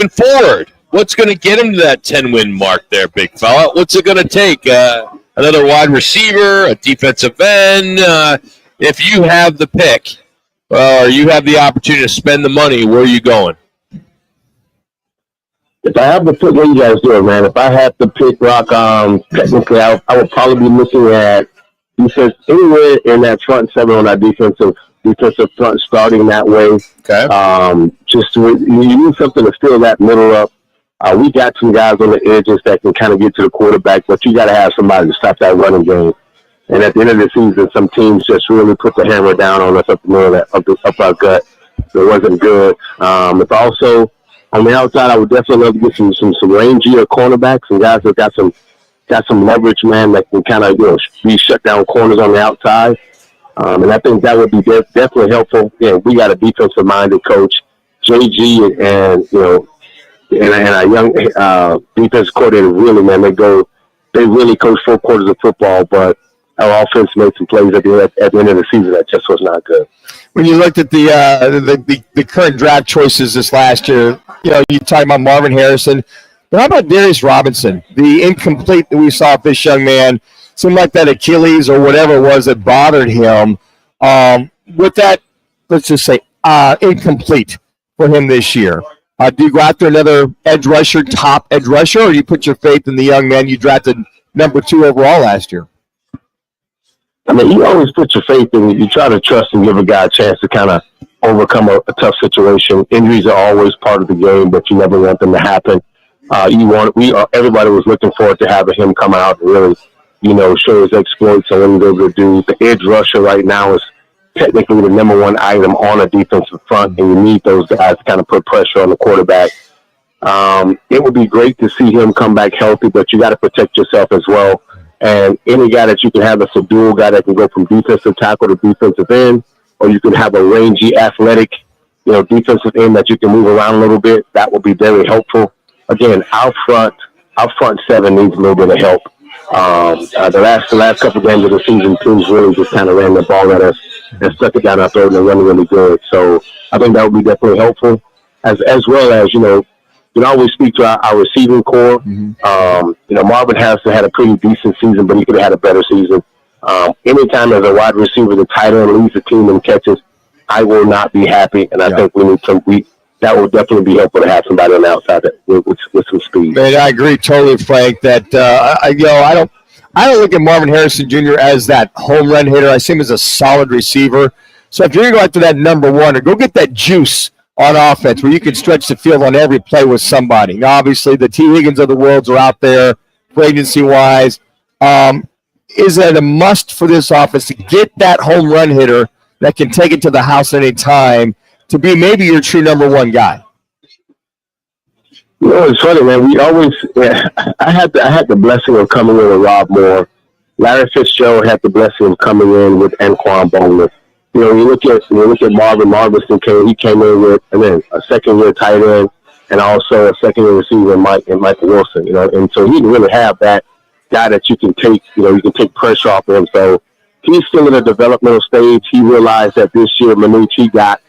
moving forward? What's going to get him to that 10-win mark there, big fella? What's it going to take? Another wide receiver, a defensive end? If you have the pick or you have the opportunity to spend the money, where are you going? If I have to pick, what you guys doing, man? If I had to pick, Rock, technically, I would probably be looking at defense anywhere in that front seven on that defensive front, starting that way. Okay. You need something to fill that middle up. We got some guys on the edges that can kind of get to the quarterback, but you got to have somebody to stop that running game. And at the end of the season, some teams just really put the hammer down on us up the middle up our gut. It wasn't good. It's also on the outside. I would definitely love to get some rangier cornerbacks and guys that got some leverage, man, that can kind of be shut down corners on the outside. And I think that would be definitely helpful. Yeah, we got a defensive minded coach, JG, and a young defense coordinator. Really, man, they really coach 4 quarters of football, but our offense made some plays at the end of the season that just was not good. When you looked at the current draft choices this last year, you talk about Marvin Harrison, but how about Darius Robinson, the incomplete that we saw of this young man? Seemed like that Achilles or whatever it was that bothered him. With that, let's just say incomplete for him this year. Do you go after another top edge rusher, or do you put your faith in the young man you drafted number 2 overall last year? I mean, you always put your faith in. You try to trust and give a guy a chance to kind of overcome a tough situation. Injuries are always part of the game, but you never want them to happen. Everybody was looking forward to having him come out and really, show his exploits and what he's able to do. The edge rusher right now is technically the number 1 item on a defensive front, and you need those guys to kind of put pressure on the quarterback. It would be great to see him come back healthy, but you got to protect yourself as well. And any guy that you can have, a dual guy that can go from defensive tackle to defensive end, or you can have a rangy, athletic, defensive end that you can move around a little bit. That will be very helpful. Again, our front 7 needs a little bit of help. The last couple games of the season, teams really just kind of ran the ball at us and stuck it down our throat and running really good. So I think that would be definitely helpful, as well as you can always speak to our receiving core. Mm-hmm. Marvin Harrison had a pretty decent season, but he could have had a better season. Anytime as a wide receiver, the tight end leads the team in catches, I will not be happy. And I think we need that will definitely be helpful to have somebody on the outside with some speed. Man, I agree totally, Frank. That I don't look at Marvin Harrison Jr. as that home run hitter. I see him as a solid receiver. So if you're going to go after that number 1, or go get that juice on offense where you can stretch the field on every play with somebody. Now, obviously, the T. Higgins of the world are out there, agency-wise. Is it a must for this offense to get that home run hitter that can take it to the house at any time to be maybe your true number 1 guy? It's funny, man. I had the blessing of coming in with Rob Moore. Larry Fitzgerald had the blessing of coming in with Anquan Bowman. You look at Marvin he came in with, and then a second-year tight end and also a second-year receiver, Michael Wilson. And so he didn't really have that guy that you can take, you can take pressure off of him. So he's still in a developmental stage. He realized that this year, Manute, he got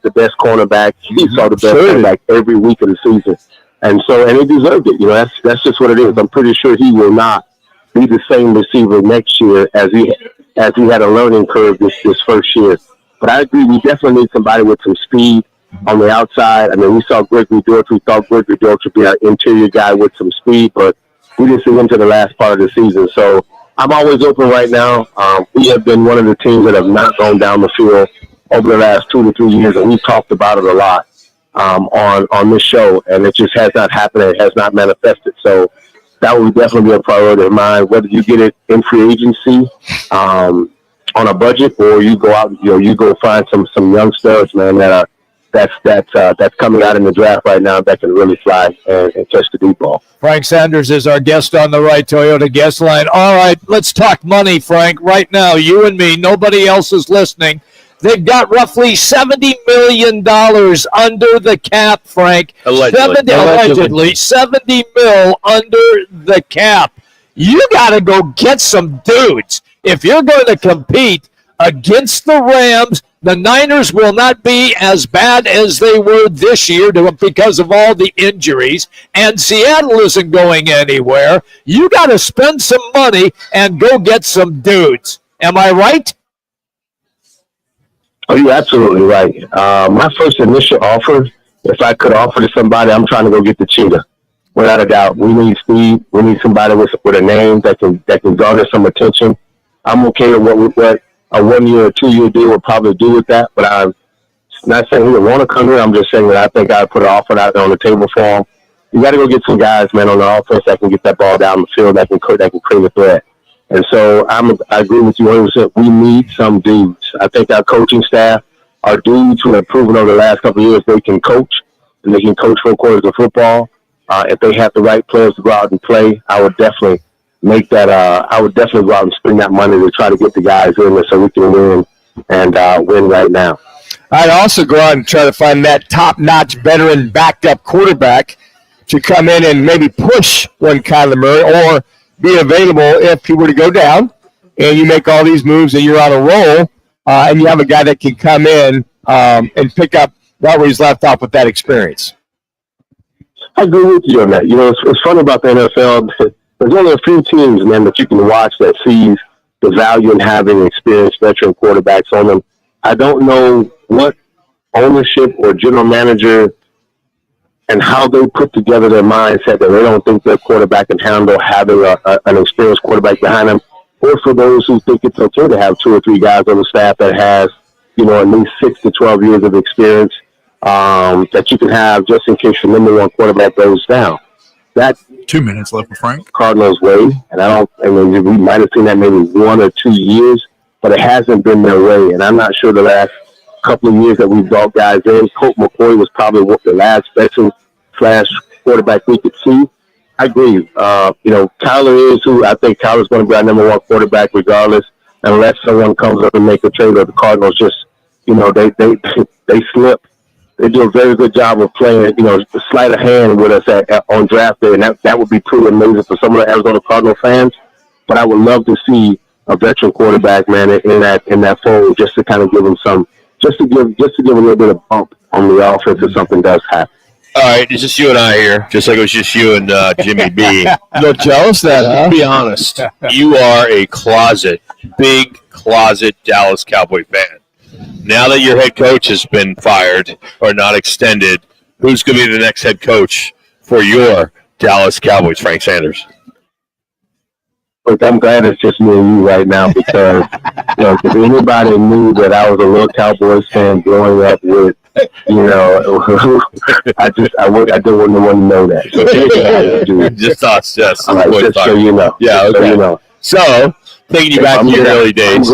the best cornerback. He saw the best cornerback every week of the season. And he deserved it. That's just what it is. I'm pretty sure he will not be the same receiver next year as he had a learning curve this first year. But I agree, we definitely need somebody with some speed on the outside. I mean, we saw Gregory Dortch. We thought Gregory Dortch would be our interior guy with some speed, but we didn't see him to the last part of the season. So I'm always open right now. We have been one of the teams that have not gone down the field over the last 2 to 3 years, and we've talked about it a lot on this show, and it just has not happened. It has not manifested. So that would definitely be a priority of mine, whether you get it in free agency on a budget, or you go out, you go find some young studs, man, that's coming out in the draft right now that can really fly and catch the deep ball. Frank Sanders is our guest on the Right Toyota guest line. All right, let's talk money, Frank. Right now, you and me, nobody else is listening. They've got roughly $70 million under the cap, Frank. Allegedly. $70 million under the cap. You got to go get some dudes. If you're going to compete against the Rams, The Niners will not be as bad as they were this year because of all the injuries, and Seattle isn't going anywhere. You got to spend some money and go get some dudes. Am I right? Oh, you're absolutely right. My first initial offer, if I could offer to somebody, I'm trying to go get the cheetah. Without a doubt, we need speed. We need somebody with a name that can garner some attention. I'm okay with what a 1 year or 2 year deal would probably do with that, but I'm not saying he would want to come here. I'm just saying that I think I'd put an offer out there on the table for him. You got to go get some guys, man, on the offense that can get that ball down the field, that can create a threat. And so I agree with you 100%. We need some dudes. I think our coaching staff are dudes who have proven over the last couple of years they can coach, and they can coach 4 quarters of football. If they have the right players to go out and play, I would definitely make that. I would definitely go out and spend that money to try to get the guys in there so we can win and win right now. I'd also go out and try to find that top-notch veteran backed-up quarterback to come in and maybe push one Kyler Murray or be available if he were to go down and you make all these moves and you're on a roll and you have a guy that can come in and pick up right where he's left off with that experience. I agree with you on that. You know, it's funny about the NFL. There's only a few teams, man, that you can watch that sees the value in having experienced veteran quarterbacks on them. I don't know what ownership or general manager and how they put together their mindset that they don't think their quarterback can handle having an experienced quarterback behind them, or for those who think it's okay to have 2 or 3 guys on the staff that has, you know, at least 6 to 12 years of experience that you can have just in case your number 1 quarterback goes down. That 2 minutes left for Frank. Cardinals way, and we might have seen that maybe 1 or 2 years, but it hasn't been their way. And I'm not sure the last couple of years that we've brought guys in. Colt McCoy was probably the last veteran / quarterback we could see. I agree. You know, Kyler is who I think Kyler's going to be our number 1 quarterback regardless, unless someone comes up and make a trade or the Cardinals just, you know, they slip. They do a very good job of playing, you know, sleight of hand with us on draft day, and that would be pretty amazing for some of the Arizona Cardinal fans. But I would love to see a veteran quarterback, man, in that fold, just to kind of give them just to give a little bit of bump on the offense if something does happen. All right, it's just you and I here, just like it was just you and Jimmy B. You're jealous that, huh? To be honest, you are a big closet Dallas Cowboy fan. Now that your head coach has been fired or not extended, who's going to be the next head coach for your Dallas Cowboys, Frank Sanders? Look, I'm glad it's just me and you right now because you know, if anybody knew that I was a little Cowboys fan growing up with, you know, I didn't want anyone to know that. So just us, yes. Right, just so you know. Yeah, okay. So you know. So, taking you back to your early days.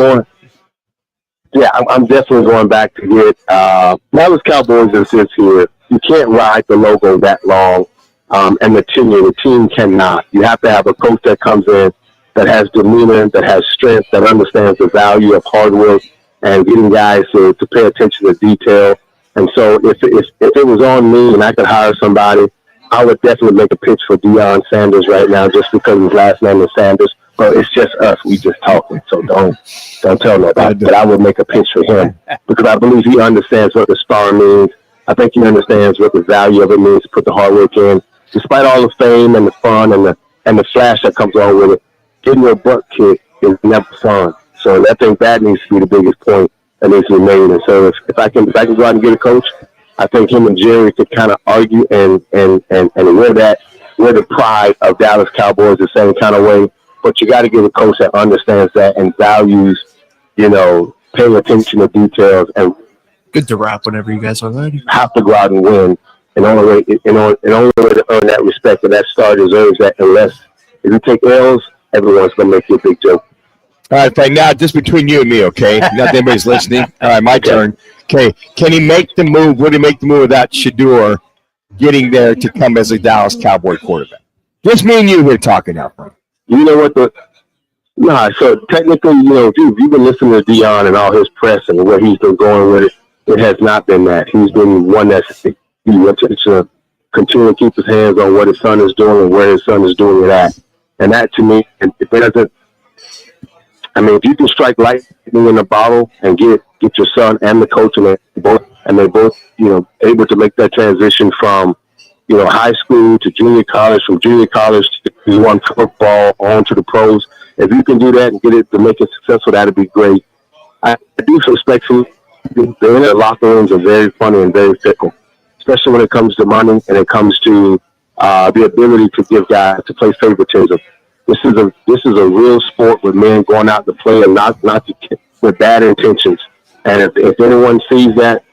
I'm definitely going back to get Dallas Cowboys is here. You can't ride the logo that long, and the tenure. The team cannot. You have to have a coach that comes in that has demeanor, that has strength, that understands the value of hard work and getting guys to pay attention to detail. And so if it was on me and I could hire somebody, I would definitely make a pitch for Deion Sanders right now just because his last name is Sanders. But it's just us. We just talking. So don't tell nobody. But I would make a pitch for him because I believe he understands what the star means. I think he understands what the value of it means to put the hard work in. Despite all the fame and the fun and the flash that comes along with it, getting your butt kicked is never fun. So I think that needs to be the biggest point that needs to be made. And so if I can go out and get a coach, I think him and Jerry could kind of argue and wear the pride of Dallas Cowboys the same kind of way. But you got to get a coach that understands that and values, you know, paying attention to details and good to wrap whenever you guys are ready. Have to go out and win. And the only way to earn that respect and that star deserves that. Unless if you take L's, everyone's gonna make you a big joke. All right, Frank, now just between you and me, okay? Not that anybody's listening. All right, my turn. Okay, can he make the move? Would he make the move without Shador getting there to come as a Dallas Cowboy quarterback? Just me and you here talking now, Frank. You know what so technically, you know, if you've been listening to Deion and all his press and where he's been going with it, it has not been that. He's been one that's he wants to continue to keep his hands on what his son is doing and where his son is doing it at. And that to me, if it doesn't, I mean, if you can strike lightning in a bottle and get your son and the coach and they both able to make that transition from high school to junior college, from junior college to D1 football on to the pros. If you can do that and get it to make it successful, that'd be great. I do suspect the locker rooms are very funny and very fickle, especially when it comes to money and it comes to the ability to give guys to play favoritism. This is a real sport with men going out to play and not with bad intentions. And if anyone sees that,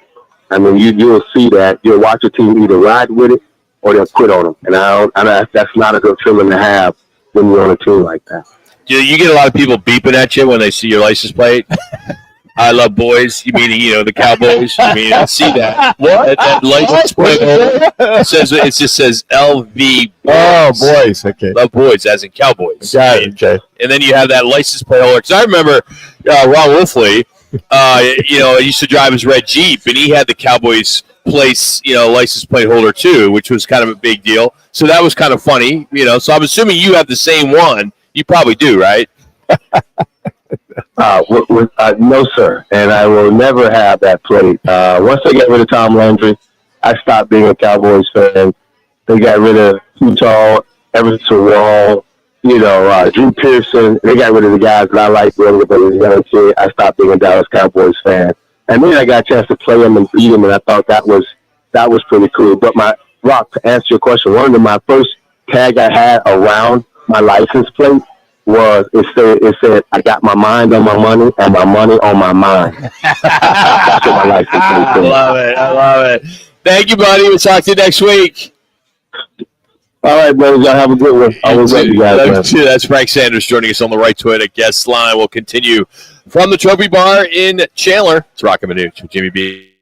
I mean, you'll see that. You'll watch a team either ride with it or they'll quit on them. And that's not a good feeling to have when you're on a team like that. Do you get a lot of people beeping at you when they see your license plate? I love boys. You mean the Cowboys? I mean, I see that. What? That license plate it just says LV. Oh, boys. Okay. Love boys, as in Cowboys. Got it. Okay. And then you have that license plate holder. Because I remember Ron Wolfley, used to drive his red Jeep, and he had the Cowboys place, license plate holder too, which was kind of a big deal. So that was kind of funny, So I'm assuming you have the same one. You probably do, right? No, sir. And I will never have that plate. Once they got rid of Tom Landry, I stopped being a Cowboys fan. They got rid of Too Tall, Everson Wall, Drew Pearson. They got rid of the guys that I liked growing up as a young kid. I stopped being a Dallas Cowboys fan. And then I got a chance to play them and beat them, and I thought that was pretty cool. But Rock, to answer your question, one of my first tag I had around my license plate was it said I got my mind on my money and my money on my mind. That's what my license plate said. I love it. Thank you, buddy. We'll talk to you next week. All right, brothers. Y'all have a good one. I will love you guys. That's Frank Sanders joining us on the Right Toyota guest line. We'll continue from the Trophy Bar in Chandler. It's Rock and Manooch with Jimmy B.